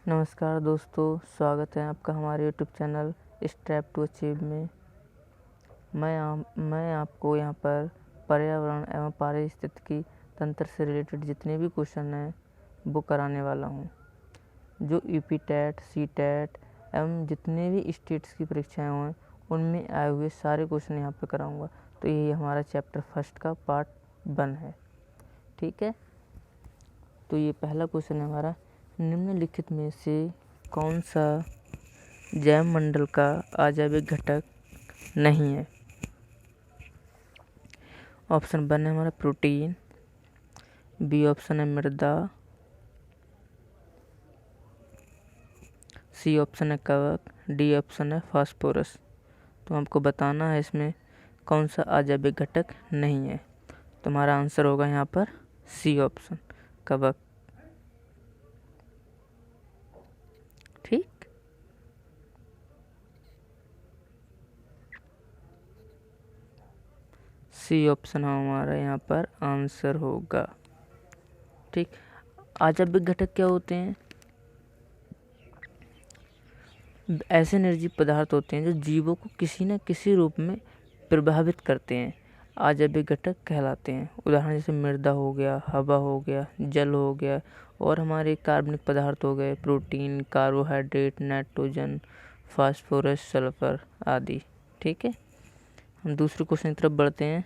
नमस्कार दोस्तों, स्वागत है आपका हमारे YouTube channel step to achieve में। मैं आपको यहाँ पर पर्यावरण एवं पारिस्थितिकी तंत्र से रिलेटेड जितने भी क्वेश्चन हैं वो कराने वाला हूँ। जो यूपी टेट, सी टेट एवं जितने भी स्टेट्स की परीक्षाएँ हुए उनमें आए हुए सारे क्वेश्चन यहाँ पर कराऊँगा। तो यही हमारा चैप्टर फर्स्ट का पार्ट 1 है। ठीक है, तो ये पहला क्वेश्चन है हमारा, निम्नलिखित में से कौन सा जैव मंडल का अजैविक घटक नहीं है। ऑप्शन 1 है हमारा प्रोटीन, बी ऑप्शन है मृदा, सी ऑप्शन है कवक, डी ऑप्शन है फास्फोरस। तो हमको बताना है इसमें कौन सा अजैविक घटक नहीं है। तो हमारा आंसर होगा यहाँ पर सी ऑप्शन, कवक। ठीक, सी ऑप्शन हमारा यहाँ पर आंसर होगा। ठीक, अजैविक घटक क्या होते हैं? ऐसे निर्जीव पदार्थ होते हैं जो जीवों को किसी न किसी रूप में प्रभावित करते हैं, अजैविक घटक कहलाते हैं। उदाहरण जैसे मृदा हो गया, हवा हो गया, जल हो गया, और हमारे कार्बनिक पदार्थ हो गए, protein, carbohydrate, nitrogen, phosphorus, sulphur आदि। ठीक है, हम दूसरे क्वेश्चन की तरफ बढ़ते हैं।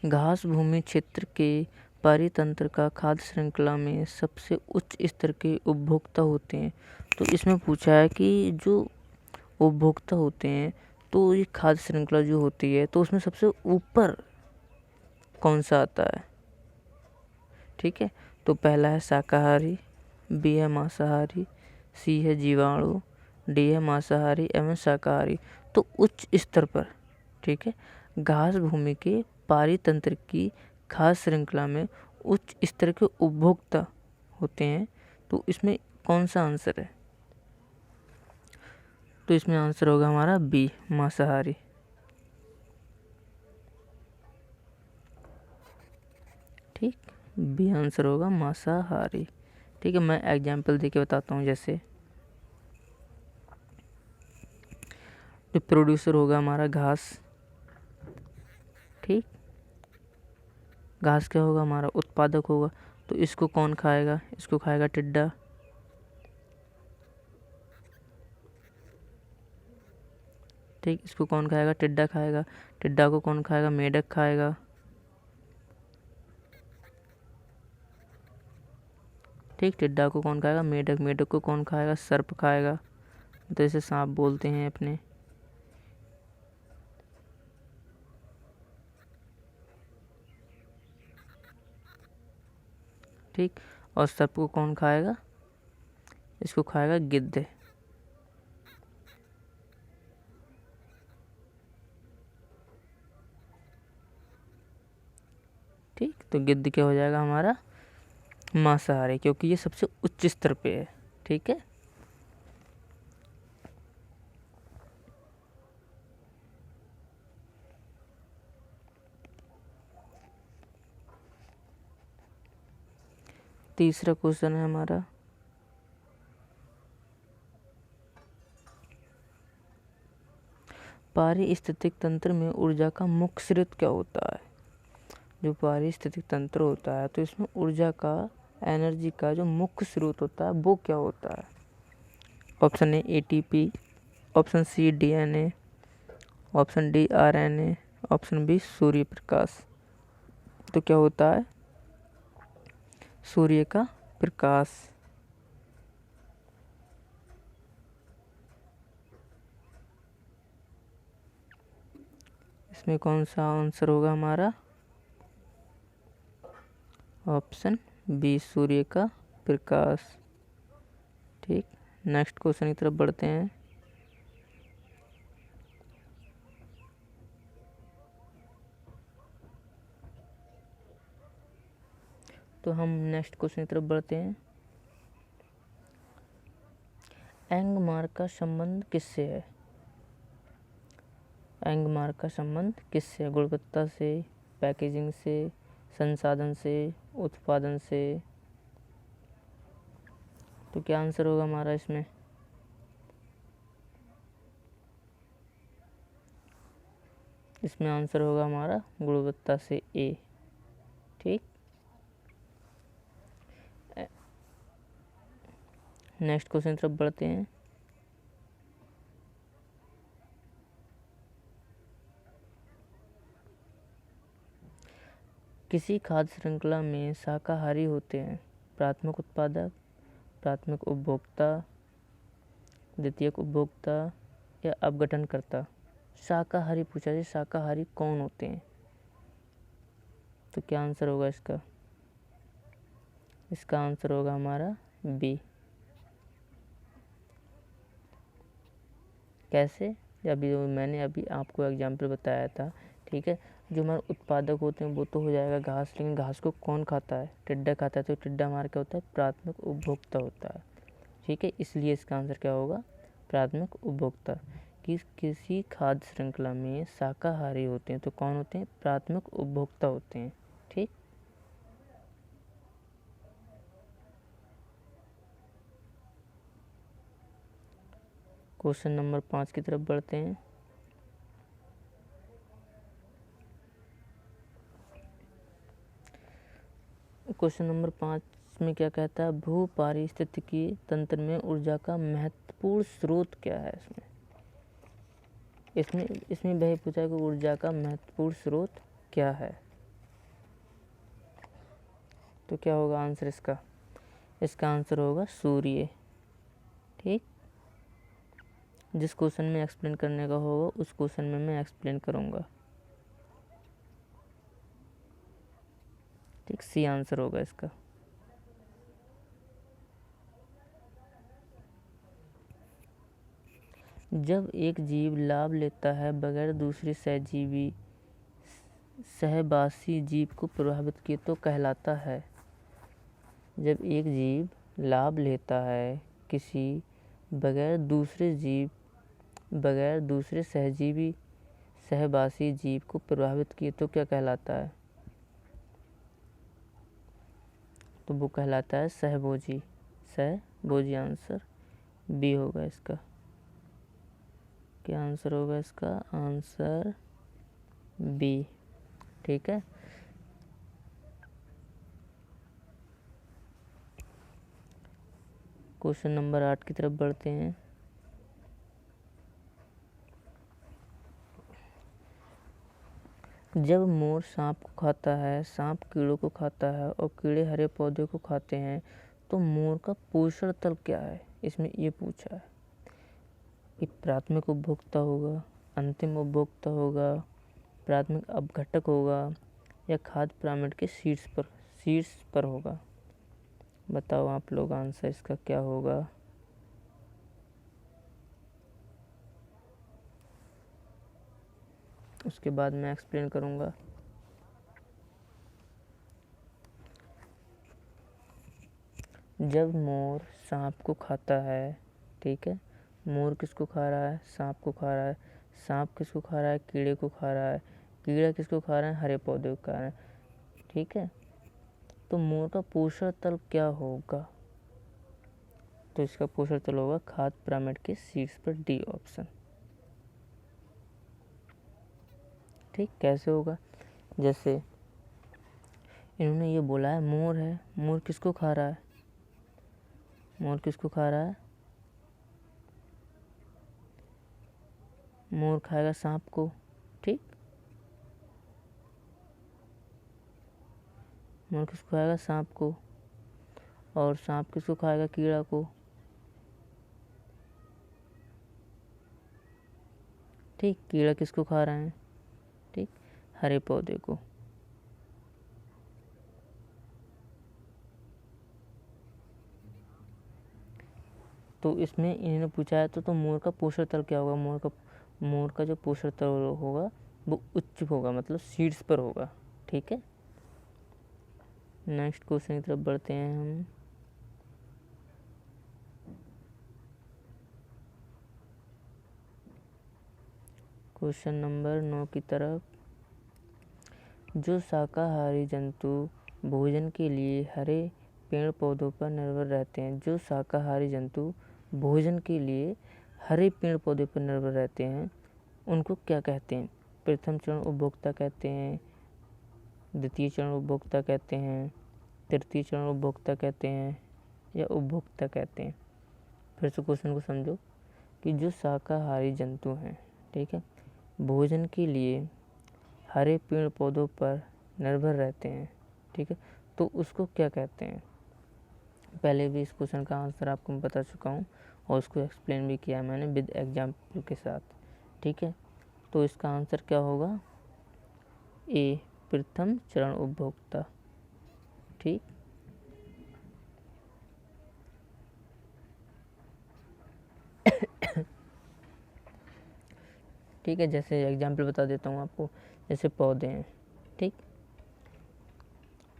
घास भूमि क्षेत्र के परितंत्र का खाद्य श्रृंखला में सबसे उच्च स्तर के उपभोक्ता होते हैं। तो इसमें पूछा है कि जो उपभोक्ता होते हैं, तो ये खाद्य श्रृंखला जो होती है तो उसमें सबसे ऊपर कौन सा आता है। ठीक है, तो पहला है शाकाहारी, बी है मांसाहारी, सी है जीवाणु, डी है मांसाहारी एवं शाकाहारी। तो उच्च स्तर पर, ठीक है, घास भूमि के पारितंत्र की खाद्य श्रृंखला में उच्च स्तर के उपभोक्ता होते हैं। तो इसमें कौन सा आंसर है? तो इसमें आंसर होगा हमारा बी, मांसाहारी। ठीक, बी आंसर होगा मांसाहारी। ठीक है, मैं एग्जाम्पल देके बताता हूँ। जैसे जो प्रोड्यूसर होगा हमारा घास, ठीक, घास क्या होगा हमारा उत्पादक होगा। तो इसको कौन खाएगा? इसको खाएगा टिड्डा। ठीक, इसको कौन खाएगा? टिड्डा खाएगा। टिड्डा को कौन खाएगा? मेढक खाएगा। ठीक, टिड्डा को कौन खाएगा? मेढक। मेढक को कौन खाएगा? सर्प खाएगा। तो इसे सांप बोलते हैं अपने। ठीक, और सर्प को कौन खाएगा? इसको खाएगा गिद्ध। ठीक, तो गिद्ध क्या हो जाएगा हमारा? मांसाहारी, क्योंकि ये सबसे उच्च स्तर पे है। ठीक है, तीसरा क्वेश्चन है हमारा, पारिस्थितिक तंत्र में ऊर्जा का मुख्य स्रोत क्या होता है। जो पारिस्थितिक तंत्र होता है तो इसमें ऊर्जा का, एनर्जी का जो मुख्य स्रोत होता है वो क्या होता है। Option A ATP, option C DNA, option D RNA, option B सूर्य प्रकाश। तो क्या होता है? सूर्य का प्रकाश। इसमें कौन सा आंसर होगा हमारा? ऑप्शन बी, सूर्य का प्रकाश। ठीक, नेक्स्ट क्वेश्चन की तरफ बढ़ते हैं। तो हम नेक्स्ट क्वेश्चन की तरफ बढ़ते हैं। एंगमार्क का संबंध किससे है? एंगमार्क का संबंध किससे है? गुणवत्ता से, पैकेजिंग से, संसाधन से, उत्पादन से। तो क्या आंसर होगा हमारा इसमें? इसमें आंसर होगा हमारा गुणवत्ता से, ए। ठीक, नेक्स्ट क्वेश्चन तरफ बढ़ते हैं। किसी खाद्य श्रृंखला में शाकाहारी होते हैं प्राथमिक उत्पादक, प्राथमिक उपभोक्ता, द्वितीयक उपभोक्ता या अपघटनकर्ता। शाकाहारी पूछा है, शाकाहारी कौन होते हैं? तो क्या आंसर होगा इसका? इसका आंसर होगा हमारा बी। कैसे? अभी मैंने अभी आपको एग्जाम्पल बताया था। ठीक है, जो हमारे उत्पादक होते हैं वो तो हो जाएगा घास, लेकिन घास को कौन खाता है? टिड्डा खाता है। तो टिड्डा हमारा क्या होता है? प्राथमिक उपभोक्ता होता है। ठीक है, इसलिए इसका आंसर क्या होगा? प्राथमिक उपभोक्ता। किसी खाद्य श्रृंखला में शाकाहारी होते हैं तो कौन होते हैं? प्राथमिक उपभोक्ता होते हैं। ठीक, क्वेश्चन नंबर 5 की तरफ बढ़ते हैं। क्वेश्चन नंबर 5 में क्या कहता है? भू पारिस्थितिकी तंत्र में ऊर्जा का महत्वपूर्ण स्रोत क्या है? इसमें वही पूछा कि ऊर्जा का महत्वपूर्ण स्रोत क्या है? तो क्या होगा आंसर इसका? इसका आंसर होगा सूर्य। ठीक, जिस क्वेश्चन में एक्सप्लेन करने का होगा उस क्वेश्चन में मैं एक्सप्लेन करूँगा। ठीक, सी आंसर होगा इसका। जब एक जीव लाभ लेता है बगैर दूसरे सहवासी जीव को प्रभावित किए तो कहलाता है। जब एक जीव लाभ लेता है किसी बगैर दूसरे सहवासी जीव को प्रभावित किए तो क्या कहलाता है? तो वो कहलाता है सहभोजी। सहभोजी आंसर बी होगा इसका। क्या आंसर होगा इसका? Answer B. ठीक है, क्वेश्चन नंबर 8 की तरफ बढ़ते हैं। जब मोर सांप को खाता है, सांप कीड़ों को खाता है और कीड़े हरे पौधे को खाते हैं तो मोर का पोषण तल क्या है? इसमें ये पूछा है कि प्राथमिक उपभोक्ता होगा, अंतिम उपभोक्ता होगा, प्राथमिक अपघटक होगा या खाद्य पिरामिड के शीर्ष पर होगा। बताओ आप लोग आंसर इसका क्या होगा? उसके बाद मैं एक्सप्लेन करूँगा। जब मोर सांप को खाता है, ठीक है, मोर किसको खा रहा है? सांप को खा रहा है। सांप किसको खा रहा है? कीड़े को खा रहा है। कीड़ा किसको खा रहा है? हरे पौधे को खा रहा है। ठीक है, तो मोर का पोषण तल क्या होगा? तो इसका पोषण तल होगा खाद्य पिरामिड के शीर्ष पर, डी ऑप्शन। ठीक, कैसे होगा? जैसे इन्होंने ये बोला है मोर है, मोर किसको खा रहा है? मोर किसको खा रहा है? मोर खाएगा सांप को। ठीक, मोर किसको खाएगा? सांप को। और सांप किसको खाएगा? कीड़ा को। ठीक, कीड़ा किसको खा रहा है? ठीक, हरे पौधे को। तो इसमें इन्होंने पूछा है तो मोर का पोषण तल क्या होगा? मोर का जो पोषण तल होगा वो उच्च होगा, मतलब शीर्ष पर होगा। ठीक है, नेक्स्ट क्वेश्चन की तरफ बढ़ते हैं हम। क्वेश्चन नंबर 9 की तरफ। जो शाकाहारी जंतु भोजन के लिए हरे पेड़ पौधों पर निर्भर रहते हैं, जो शाकाहारी जंतु भोजन के लिए हरे पेड़ पौधे पर निर्भर रहते हैं, उनको क्या कहते हैं? प्रथम चरण उपभोक्ता कहते हैं, द्वितीय चरण उपभोक्ता कहते हैं, तृतीय चरण उपभोक्ता कहते हैं, या उपभोक्ता कहते हैं। फिर से क्वेश्चन को समझो कि जो शाकाहारी जंतु हैं, ठीक है, भोजन के लिए हरे पेड़ पौधों पर निर्भर रहते हैं, ठीक है, तो उसको क्या कहते हैं? पहले भी इस क्वेश्चन का आंसर आपको मैं बता चुका हूँ और उसको एक्सप्लेन भी किया मैंने विद एग्जाम्पल के साथ, ठीक है। तो इसका आंसर क्या होगा? ए, प्रथम चरण उपभोक्ता। ठीक, ठीक है। जैसे एग्जाम्पल बता देता हूँ आपको, जैसे पौधे हैं, ठीक,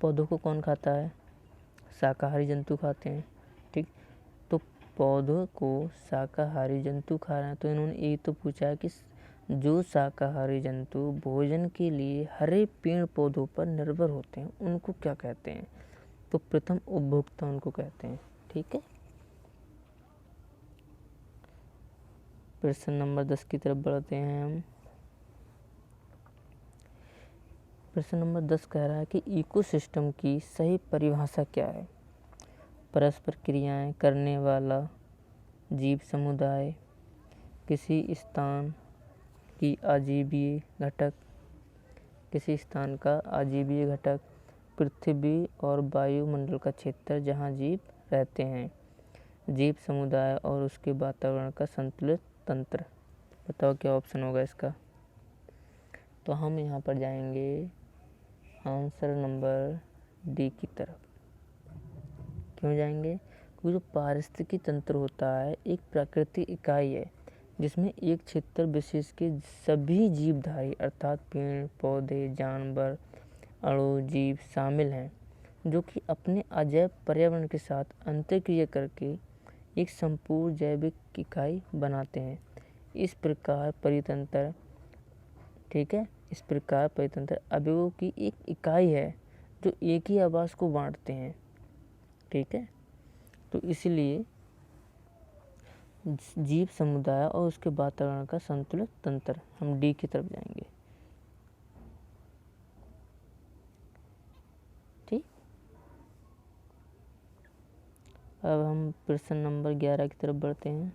पौधों को कौन खाता है? शाकाहारी जंतु खाते हैं, ठीक। तो पौधों को शाकाहारी जंतु खा रहे हैं, तो इन्होंने ये तो पूछा है कि जो शाकाहारी जंतु भोजन के लिए हरे पेड़ पौधों पर निर्भर होते हैं, उनको क्या कहते हैं? तो प्रथम उपभोक्ता उनको कहते हैं, ठीक है। प्रश्न नंबर 10 की तरफ बढ़ते हैं हम। प्रश्न नंबर 10 कह रहा है कि इकोसिस्टम की सही परिभाषा क्या है? परस्पर क्रियाएं करने वाला जीव समुदाय, किसी स्थान की आजीवीय घटक, किसी स्थान का आजीवीय घटक, पृथ्वी और वायुमंडल का क्षेत्र जहाँ जीव रहते हैं, जीव समुदाय और उसके वातावरण का संतुलित तंत्र। बताओ क्या ऑप्शन होगा इसका? तो हम यहाँ पर जाएंगे आंसर नंबर डी की तरफ। क्यों जाएंगे? क्योंकि जो पारिस्थितिकी तंत्र होता है एक प्राकृतिक इकाई है जिसमें एक क्षेत्र विशेष के सभी जीवधारी अर्थात पेड़ पौधे जानवर अणु जीव शामिल हैं, जो कि अपने अजैव पर्यावरण के साथ अंतर्क्रिया करके एक संपूर्ण जैविक इकाई बनाते हैं। इस प्रकार परितंत्र, ठीक है, इस प्रकार परितंत्र अवयवों की एक इकाई है जो एक ही आवास को बांटते हैं, ठीक है। तो इसलिए जीव समुदाय और उसके वातावरण का संतुलित तंत्र, हम डी की तरफ जाएंगे, ठीक। अब हम प्रश्न नंबर 11 की तरफ बढ़ते हैं।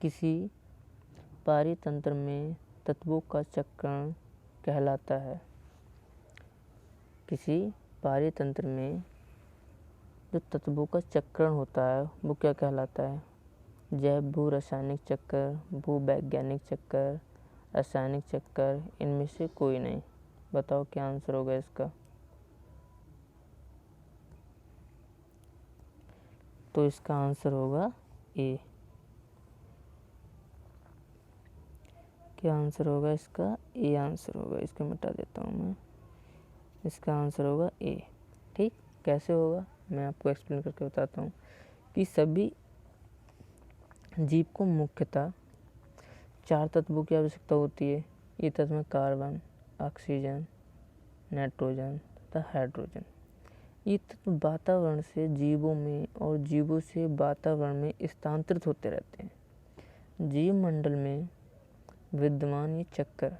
किसी पारितंत्र में तत्वों का चक्रण कहलाता है। किसी पारितंत्र में जो तत्वों का चक्रण होता है वो क्या कहलाता है? जैव भू रासायनिक चक्कर, भू वैज्ञानिक चक्कर, रासायनिक चक्कर, इनमें से कोई नहीं। बताओ क्या आंसर होगा इसका? तो इसका आंसर होगा ए। क्या आंसर होगा इसका? ए आंसर होगा। इसको मिटा देता हूँ मैं। इसका आंसर होगा ए, ठीक। कैसे होगा मैं आपको एक्सप्लेन करके बताता हूँ कि सभी जीव को मुख्यतः 4 तत्वों की आवश्यकता होती है। ये तत्व में कार्बन, ऑक्सीजन, नाइट्रोजन तथा हाइड्रोजन। ये तत्व वातावरण से जीवों में और जीवों से वातावरण में स्थानांतरित होते रहते हैं। जीव मंडल में विद्यमान ये चक्कर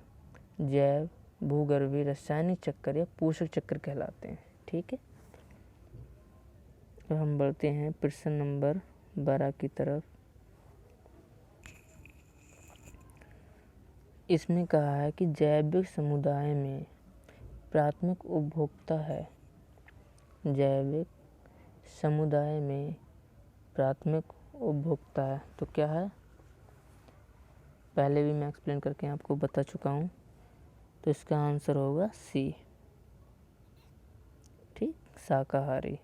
जैव भूगर्भीय रासायनिक चक्कर या पोषक चक्र कहलाते हैं, ठीक है। अब हम बढ़ते हैं प्रश्न नंबर 12 की तरफ। इसमें कहा है कि जैविक समुदाय में प्राथमिक उपभोक्ता है। जैविक समुदाय में प्राथमिक उपभोक्ता है तो क्या है? पहले भी मैं एक्सप्लेन करके आपको बता चुका हूँ। तो इसका आंसर होगा सी, ठीक, शाकाहारी।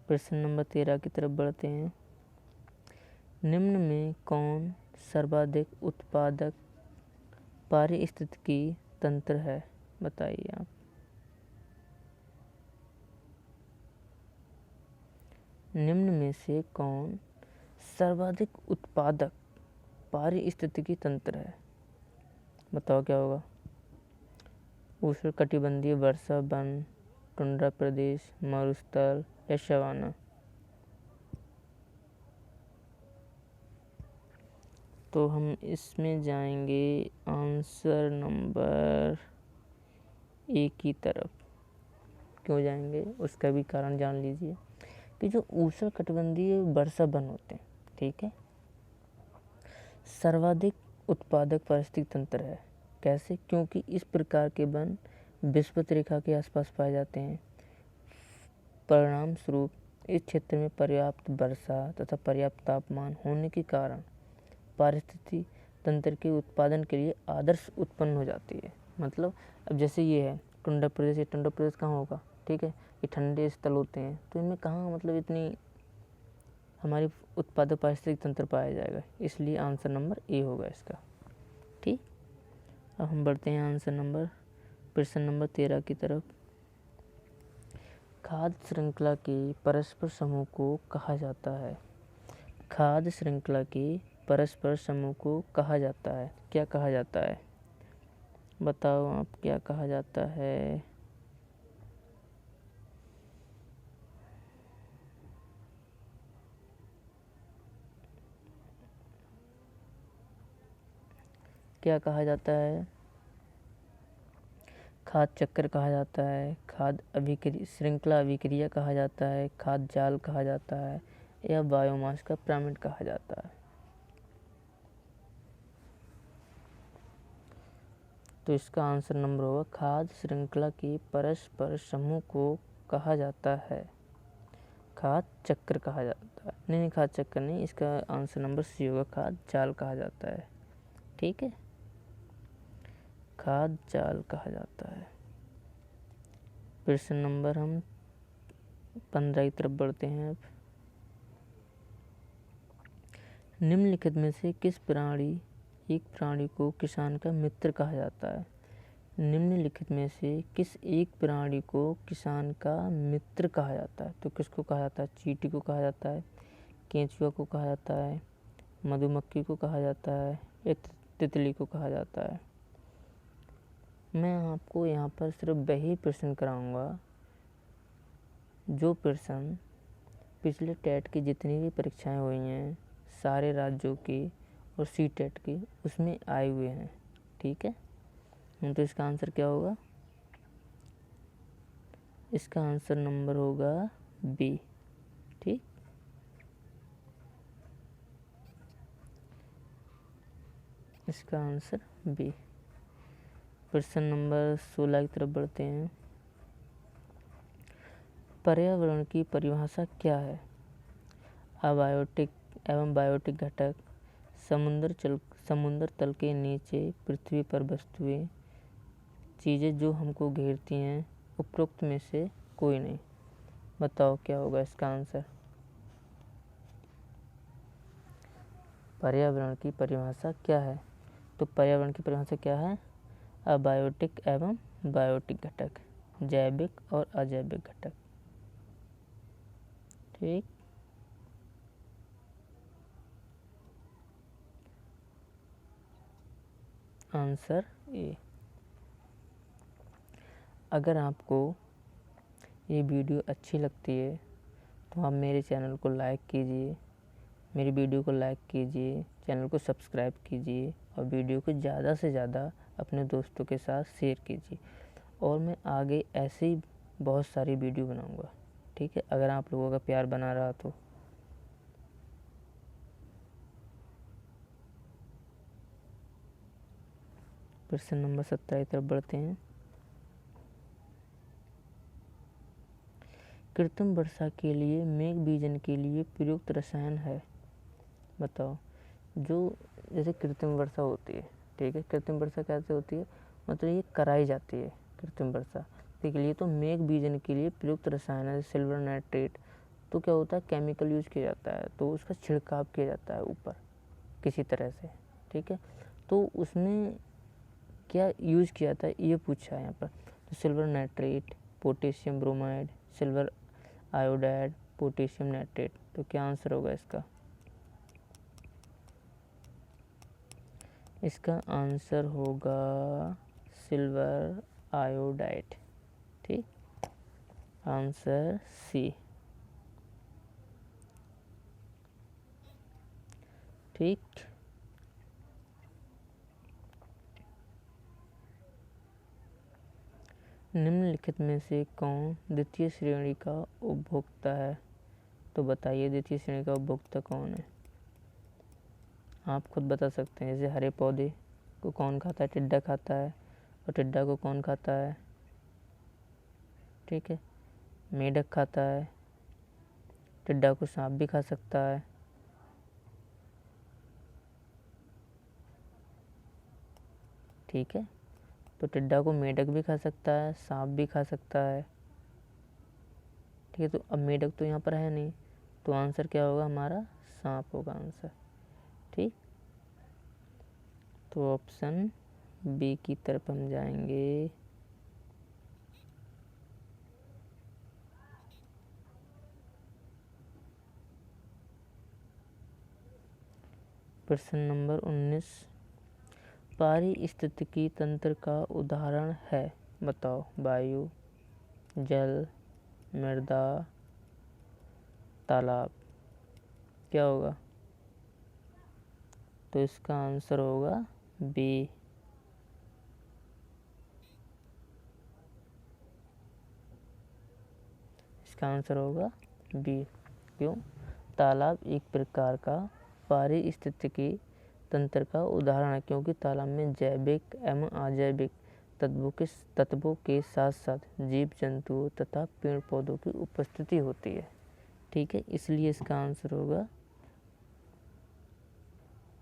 प्रश्न नंबर 13 की तरफ बढ़ते हैं। निम्न में कौन सर्वाधिक उत्पादक पारिस्थितिकी तंत्र है? बताइए आप। निम्न में से कौन सर्वाधिक उत्पादक पारिस्थितिकी तंत्र है। बताओ क्या होगा। उष्णकटिबंधीय वर्षा वन, टुंड्रा प्रदेश, मरुस्थल या सवाना। तो हम इसमें जाएंगे आंसर नंबर ए की तरफ। क्यों जाएंगे उसका भी कारण जान लीजिए कि जो उष्णकटिबंधीय वर्षा वन होते हैं, ठीक है, सर्वाधिक उत्पादक पारिस्थितिक तंत्र है। कैसे? क्योंकि इस प्रकार के वन विषुवत रेखा के आसपास पाए जाते हैं। परिणाम स्वरूप इस क्षेत्र में पर्याप्त वर्षा तथा पर्याप्त तापमान होने के कारण पारिस्थितिक तंत्र के उत्पादन के लिए आदर्श उत्पन्न हो जाती है। मतलब अब जैसे ये है टुंड्रा प्रदेश, ये टुंड्रा प्रदेश कहाँ होगा, ठीक है, ये ठंडे स्थल होते हैं, तो इनमें कहाँ मतलब इतनी हमारी उत्पादक पारिस्थितिक तंत्र पाया जाएगा, इसलिए आंसर नंबर ए होगा इसका। ठीक, अब हम बढ़ते हैं आंसर नंबर प्रश्न नंबर 13 की तरफ। खाद्य श्रृंखला के परस्पर समूह को कहा जाता है। खाद्य श्रृंखला के परस्पर समूह को कहा जाता है, क्या कहा जाता है? बताओ आप, क्या कहा जाता है? क्या कहा जाता है? खाद्य चक्र कहा जाता है, खाद्य अभिक्रिया, श्रृंखला अभिक्रिया कहा जाता है, खाद्य जाल कहा जाता है, या बायोमास का पिरामिड कहा जाता है। तो इसका आंसर नंबर होगा खाद्य श्रृंखला के परस्पर समूह को कहा जाता है, खाद्य चक्र कहा जाता है। नहीं, खाद्य चक्र नहीं, इसका आंसर नंबर सी होगा, खाद्य जाल कहा जाता है। ठीक है, खाद्य जाल कहा जाता है। प्रश्न नंबर हम 15 की तरफ बढ़ते हैं। अब निम्नलिखित में से किस एक प्राणी को किसान का मित्र कहा जाता है? निम्नलिखित में से किस एक प्राणी को किसान का मित्र कहा जाता है? तो किसको कहा जाता है? चींटी को कहा जाता है, केंचुआ को कहा जाता है, मधुमक्खी को कहा जाता है, या तितली को कहा जाता है? मैं आपको यहाँ पर सिर्फ वही प्रश्न कराऊंगा जो प्रश्न पिछले टेट की जितनी भी परीक्षाएं हुई हैं सारे राज्यों की और सी टेट की, उसमें आए हुए हैं। ठीक है, तो इसका आंसर क्या होगा? इसका आंसर नंबर होगा बी। ठीक, इसका आंसर बी। प्रश्न नंबर 16 की तरफ बढ़ते हैं। पर्यावरण की परिभाषा क्या है? अबायोटिक एवं बायोटिक घटक, समुद्र तल के नीचे पृथ्वी पर वस्तुएं, चीज़ें जो हमको घेरती हैं, उपरोक्त में से कोई नहीं। बताओ क्या होगा इसका आंसर? पर्यावरण की परिभाषा क्या है? तो पर्यावरण की परिभाषा क्या है? अबायोटिक एवं बायोटिक घटक, जैविक और अजैविक घटक। ठीक, आंसर ए। अगर आपको ये वीडियो अच्छी लगती है तो आप मेरे चैनल को लाइक कीजिए, मेरी वीडियो को लाइक कीजिए, चैनल को सब्सक्राइब कीजिए और वीडियो को ज़्यादा से ज़्यादा अपने दोस्तों के साथ शेयर कीजिए। और मैं आगे ऐसे ही बहुत सारी वीडियो बनाऊंगा। ठीक है, अगर आप लोगों का प्यार बना रहा तो। प्रश्न नंबर 17 की तरफ बढ़ते हैं। कृत्रिम वर्षा के लिए मेघ बीजन के लिए प्रयुक्त रसायन है। बताओ, जो जैसे कृत्रिम वर्षा होती है, ठीक है, कृत्रिम वर्षा कैसे होती है? मतलब ये कराई जाती है कृत्रिम वर्षा के लिए, तो मेघ बीजन के लिए प्रयुक्त रसायन है सिल्वर नाइट्रेट। तो क्या होता है, केमिकल यूज किया जाता है, तो उसका छिड़काव किया जाता है ऊपर किसी तरह से। ठीक है, तो उसमें क्या यूज किया जाता है ये पूछा है यहाँ पर। तो silver nitrate, potassium bromide, silver iodide, potassium nitrate. तो क्या आंसर होगा इसका? इसका आंसर होगा सिल्वर आयोडाइड। ठीक, आंसर सी। ठीक, निम्नलिखित में से कौन द्वितीय श्रेणी का उपभोक्ता है? तो बताइए द्वितीय श्रेणी का उपभोक्ता कौन है? आप खुद बता सकते हैं। जैसे हरे पौधे को कौन खाता है? टिड्डा खाता है। और टिड्डा को कौन खाता है? ठीक है, मेढक खाता है। टिड्डा को सांप भी खा सकता है। ठीक है, तो टिड्डा को मेढक भी खा सकता है, सांप भी खा सकता है। ठीक है, तो अब मेढक तो यहाँ पर है नहीं, तो आंसर क्या होगा हमारा? सांप होगा आंसर। ठीक, तो ऑप्शन बी की तरफ हम जाएंगे। प्रश्न नंबर 19, पारिस्थितिकी तंत्र का उदाहरण है, बताओ। वायु, जल, मृदा, तालाब। क्या होगा? तो इसका आंसर होगा बी। इसका आंसर होगा बी। क्यों? तालाब एक प्रकार का पारिस्थितिकी तंत्र का उदाहरण है, क्योंकि तालाब में जैविक एवं अजैविक तत्वों के साथ साथ जीव जंतुओं तथा पेड़ पौधों की उपस्थिति होती है। ठीक है, इसलिए इसका आंसर होगा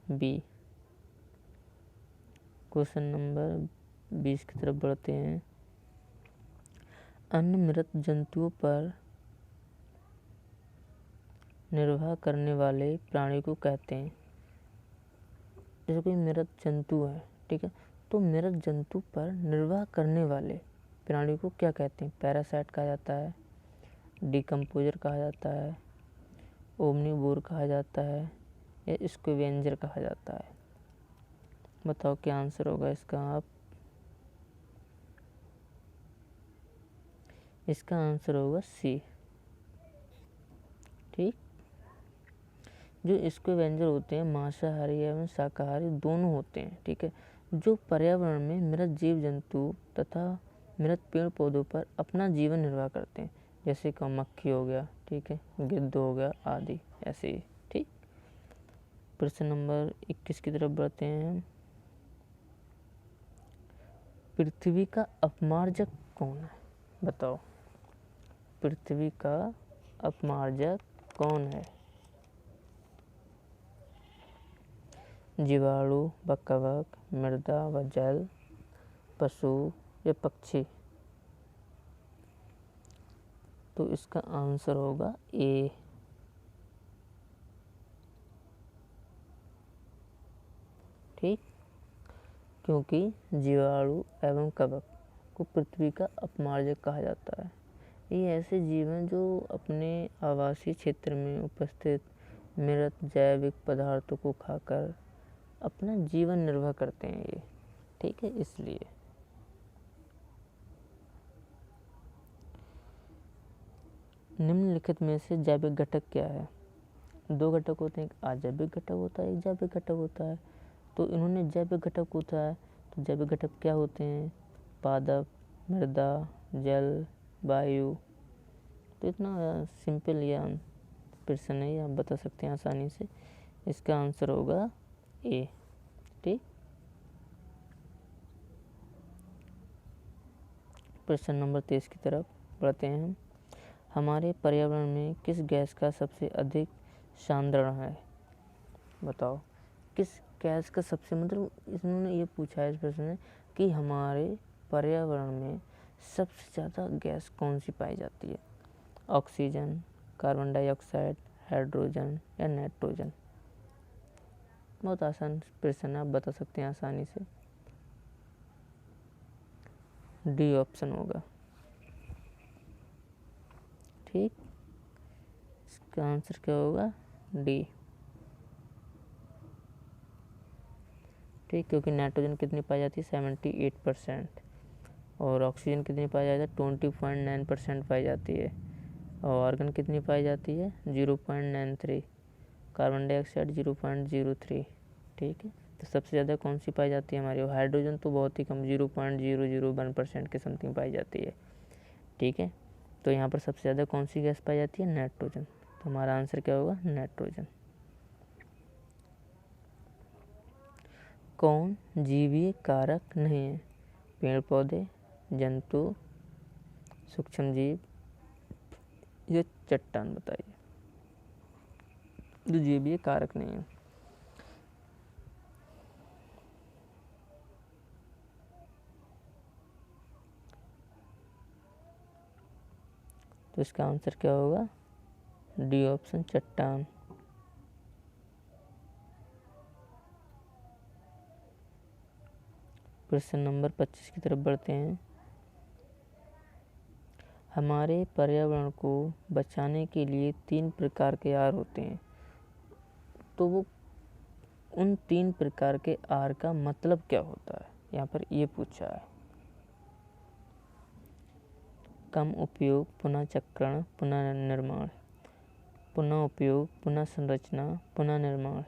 बी। क्वेश्चन नंबर 20 की तरफ बढ़ते हैं। अन्य मृत जंतुओं पर निर्वाह करने वाले प्राणी को कहते हैं। जैसे कोई मृत जंतु है, ठीक है, तो मृत जंतु पर निर्वाह करने वाले प्राणी को क्या कहते हैं? पैरासाइट कहा जाता है, डिकम्पोजर कहा जाता है, ओमनीवोर कहा जाता है, या स्कैवेंजर कहा जाता है। बताओ क्या आंसर होगा इसका? आप इसका आंसर होगा सी। ठीक, जो स्कैवेंजर होते हैं मांसाहारी एवं शाकाहारी दोनों होते हैं। ठीक है, जो पर्यावरण में मृत जीव जंतु तथा मृत पेड़ पौधों पर अपना जीवन निर्वाह करते हैं, जैसे कि मक्खी हो गया, ठीक है, गिद्ध हो गया आदि, ऐसे ही। ठीक, प्रश्न नंबर 21 की तरफ बढ़ते हैं। पृथ्वी का अपमार्जक कौन है? बताओ, पृथ्वी का अपमार्जक कौन है? जीवाणु व कवक, मृदा व जल, पशु या पक्षी। तो इसका आंसर होगा ए। ठीक, क्योंकि जीवाणु एवं कवक को पृथ्वी का अपमार्जक कहा जाता है। ये ऐसे जीव हैं जो अपने आवासीय क्षेत्र में उपस्थित मृत जैविक पदार्थों को खाकर अपना जीवन निर्वाह करते हैं ये। ठीक है, इसलिए। निम्नलिखित में से जैविक घटक क्या है? दो घटक होते हैं, एक अजैविक घटक होता है, एक जैविक घटक होता है। तो इन्होंने जैविक घटक होता है, तो जैविक घटक क्या होते हैं? पादप, मृदा, जल, वायु। तो इतना सिंपल या प्रश्न है, आप बता सकते हैं आसानी से। इसका आंसर होगा ए। ठीक, प्रश्न नंबर 23 की तरफ बढ़ते हैं। हमारे पर्यावरण में किस गैस का सबसे अधिक सांद्रण है? बताओ, किस गैस का सबसे, मतलब इन्होंने ये पूछा है इस प्रश्न में कि हमारे पर्यावरण में सबसे ज़्यादा गैस कौन सी पाई जाती है? ऑक्सीजन, कार्बन डाइऑक्साइड, हाइड्रोजन या नाइट्रोजन। बहुत आसान प्रश्न है, आप बता सकते हैं आसानी से। डी ऑप्शन होगा। ठीक, इसका आंसर क्या होगा? डी। ठीक, क्योंकि नाइट्रोजन कितनी पाई जाती है 78% और ऑक्सीजन कितनी पाई जाती है 20.9% पाई जाती है और आर्गन कितनी पाई जाती है 0.93, कार्बन डाइऑक्साइड 0.03। ठीक है, तो सबसे ज़्यादा कौन सी पाई जाती है हमारी, हाइड्रोजन तो बहुत ही कम 0.001% के समथिंग पाई जाती है। ठीक है, तो यहाँ पर सबसे ज़्यादा कौन सी गैस पाई जाती है, नाइट्रोजन। तो हमारा आंसर क्या होगा, नाइट्रोजन। कौन जीवीय कारक नहीं है, पेड़ पौधे, जंतु, सूक्ष्म जीव, ये चट्टान, बताइए जो जीवीय कारक नहीं है। तो इसका आंसर क्या होगा, डी ऑप्शन, चट्टान। प्रश्न नंबर 25 की तरफ बढ़ते हैं। हमारे पर्यावरण को बचाने के लिए 3 प्रकार के आहार होते हैं, तो वो उन 3 प्रकार के आहार का मतलब क्या होता है, यहाँ पर ये पूछा है। कम उपयोग, पुनः चक्रण, पुनः निर्माण, पुनः उपयोग, पुनः संरचना, पुनः निर्माण,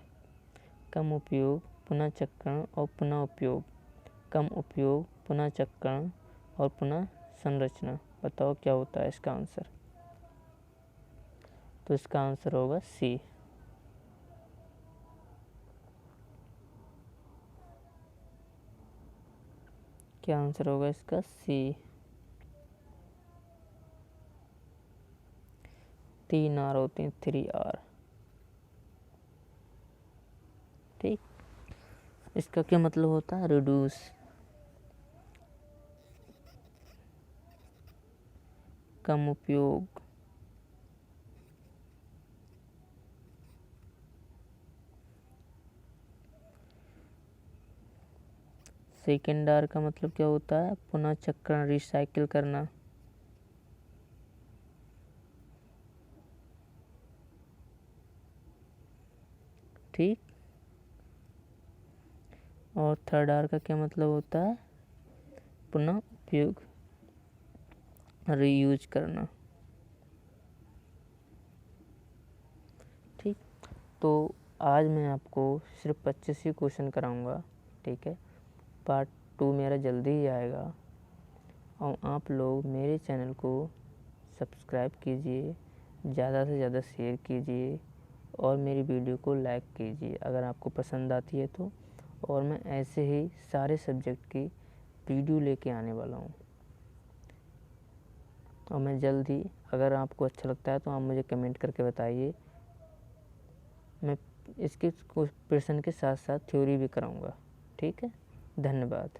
कम उपयोग, पुनः चक्रण और पुनः उपयोग, कम उपयोग, पुनः चक्रण और पुनः संरचना। बताओ क्या होता है इसका आंसर। तो इसका आंसर होगा सी। क्या आंसर होगा इसका, सी। 3 आर होते हैं, 3 आर। ठीक, इसका क्या मतलब होता है, रिड्यूस, कम उपयोग, सेकेंड आर का मतलब क्या होता है, पुनः चक्रण, रिसाइकिल करना। ठीक, और थर्ड आर का क्या मतलब होता है, पुनः उपयोग, रीयूज करना। ठीक, तो आज मैं आपको सिर्फ 25 ही क्वेश्चन कराऊंगा। ठीक है, पार्ट 2 मेरा जल्दी ही आएगा और आप लोग मेरे चैनल को सब्सक्राइब कीजिए, ज़्यादा से ज़्यादा शेयर कीजिए और मेरी वीडियो को लाइक कीजिए अगर आपको पसंद आती है तो। और मैं ऐसे ही सारे सब्जेक्ट की वीडियो लेके आने वाला हूँ और मैं जल्द ही, अगर आपको अच्छा लगता है तो आप मुझे कमेंट करके बताइए। मैं इसके प्रश्न के साथ साथ थ्योरी भी कराऊंगा। ठीक है, धन्यवाद।